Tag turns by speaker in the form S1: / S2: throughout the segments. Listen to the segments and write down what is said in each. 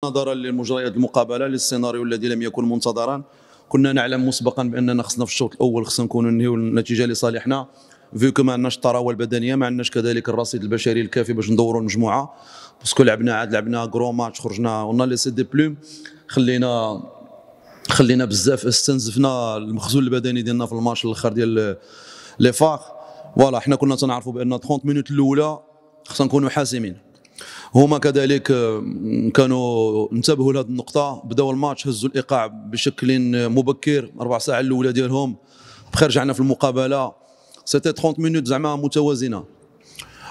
S1: نظرا لمجريات المقابله للسيناريو الذي لم يكن منتظرا، كنا نعلم مسبقا باننا خصنا في الشوط الاول خصنا نكونوا ننهيو النتيجه لصالحنا، فيكو ما عندناش الطراوه البدنيه، ما عندناش كذلك الرصيد البشري الكافي باش ندوروا المجموعه، باسكو لعبنا كرو ماتش، خرجنا اون ليسي دي بلوم، خلينا بزاف، استنزفنا المخزون البدني ديالنا في الماتش الاخر ديال لي فاق. فوالا حنا كنا تنعرفوا بان 30 مينوت الاولى خصنا نكونوا حاسمين. هما كذلك كانوا انتبهوا لهذه النقطة، بداوا الماتش هزوا الإيقاع بشكل مبكر، 4 ساعات الأولى ديالهم بخير، رجعنا في المقابلة سيتي 30 مينوت زعما متوازنة.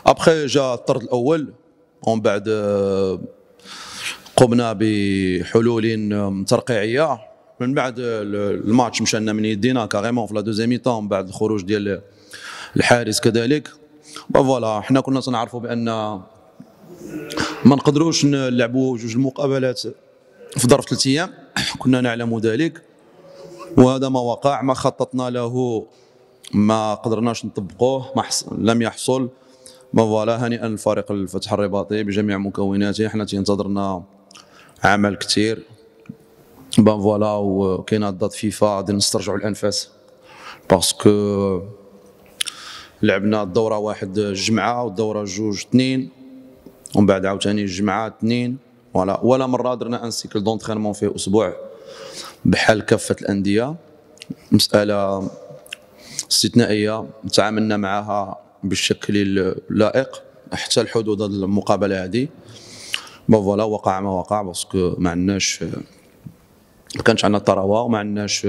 S1: ابخي جا الطرد الأول، ومن بعد قمنا بحلول ترقيعية، من بعد الماتش مشى لنا من يدينا كاريمون في لا دوزيام ميطون، من بعد الخروج ديال الحارس كذلك. فوالا حنا كنا تنعرفوا بأن ما نقدروش نلعبوا جوج المقابلات في ظرف 3 ايام، كنا نعلم ذلك، وهذا ما وقع، ما خططنا له، ما قدرناش نطبقوه، لم يحصل. فوالا هنيئا للفريق الفتح الرباطي بجميع مكوناته، حنا تينتظرنا عمل كثير. فوالا وكاينه دات فيفا غادي نسترجعوا الانفاس، باسكو لعبنا الدوره 1 الجمعه والدوره 2 ومن بعد عاوتاني الجمعه 2. ولا مره درنا ان سيكل دونترينمون فيه اسبوع بحال كافه الانديه، مساله استثنائيه تعاملنا معها بالشكل اللائق حتى الحدود المقابله هذه. فوالا وقع ما وقع، باسكو ما كانش عندنا الطراوه وما عندناش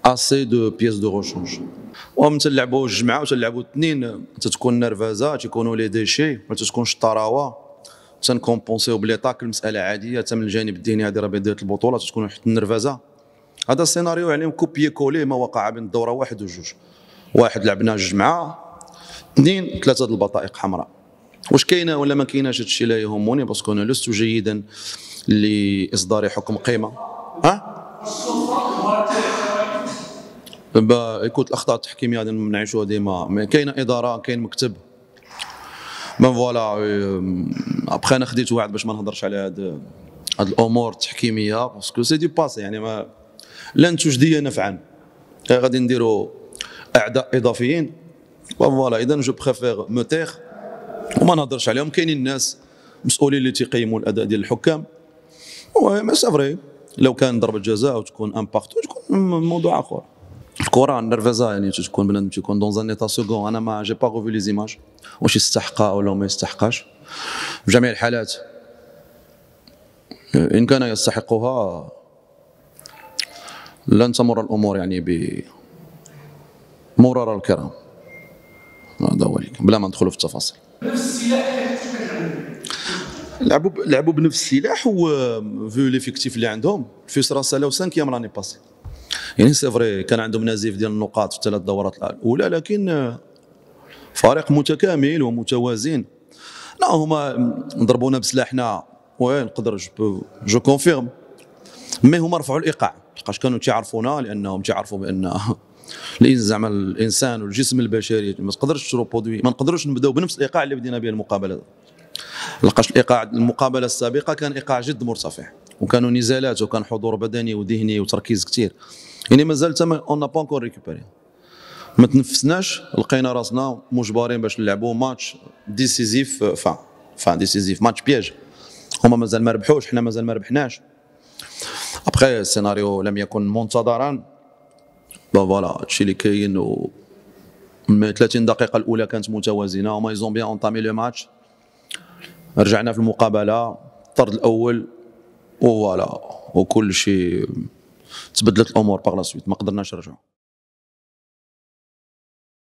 S1: اسي دو بيس دو روشونج. ومن تلعبوا الجمعه وتلعبوا الاثنين تتكون نرفازه، تيكونوا لي ديشي، ما تتكونش الطراوه، تنكومبونسيو بلي طاك، المساله عاديه حتى من الجانب الذهني. هذه راه بدايه البطوله تتكون واحد النرفازه. هذا السيناريو يعني كوبيي كولي ما وقع بين الدوره 1 و 2. 1 لعبنا الجمعه، 2 3 البطائق حمراء. واش كاينه ولا ما كايناش هادشي لا يهمني، باسكو انا لست جيدا لاصدار حكم قيمه. ايكوت الاخطاء التحكيميه هذه نعيشوها ديما، كاينه اداره، كاين مكتب. فوالا ابخي انا خديت وعد باش ما نهضرش على هاد الامور التحكيميه، باسكو سي دي باسي، يعني ما لن تجدي نفعا، غادي نديروا اعداء اضافيين. فوالا اذا جو بريفير مو تيغ وما نهضرش عليهم. كاينين الناس مسؤولين اللي تيقيموا الاداء ديال الحكام، و سي فري لو كان ضربه جزاء وتكون امباكت وتكون موضوع اخر. الكره النرفزه يعني تكون بنادم تيكون دون ان ايتا سكون. انا ما جي با غوفي لي زيماج واش يستحقها ولا ما يستحقهاش. في جميع الحالات ان كان يستحقها لن تمر الامور يعني بمرر الكرام. هذا هو بلا ما ندخلوا في التفاصيل.
S2: نفس السلاح
S1: لعبوا بنفس السلاح، و فيو ليفيكتيف اللي عندهم في سالوا 5 ايام راني باسي، يعني سي فري كان عندهم نزيف ديال النقاط في 3 دورات الاولى، لكن فريق متكامل ومتوازن. لا هما ضربونا بسلاحنا، وين نقدر جو كونفيرم، مي هما رفعوا الايقاع، لقاش كانوا تيعرفونا، لانهم تيعرفوا بان زعما الانسان والجسم البشري ما تقدرش تروبودوي، ما نقدروش نبداو بنفس الايقاع اللي بدينا به المقابله، لقاش الايقاع المقابله السابقه كان ايقاع جد مرتفع، وكانوا نزالات وكان حضور بدني وذهني وتركيز كثير، يعني مازال تما اون با انكور ريكوبيري، ما تنفسناش، لقينا راسنا مجبرين باش نلعبوا ماتش ديسيزيف، ديسيزيف ماتش بياج. هما مازال ما ربحوش، حنا مازال ما ربحناش. ابخي السيناريو لم يكن منتظرا. فوالا هادشي اللي كاين، و 30 دقيقه الاولى كانت متوازنه، وما يزون بيان اونطامي لو ماتش. رجعنا في المقابله، الطرد الاول، وفوالا وكل شيء تبدلت الامور باغ لا سويت، ما قدرناش نرجعوا.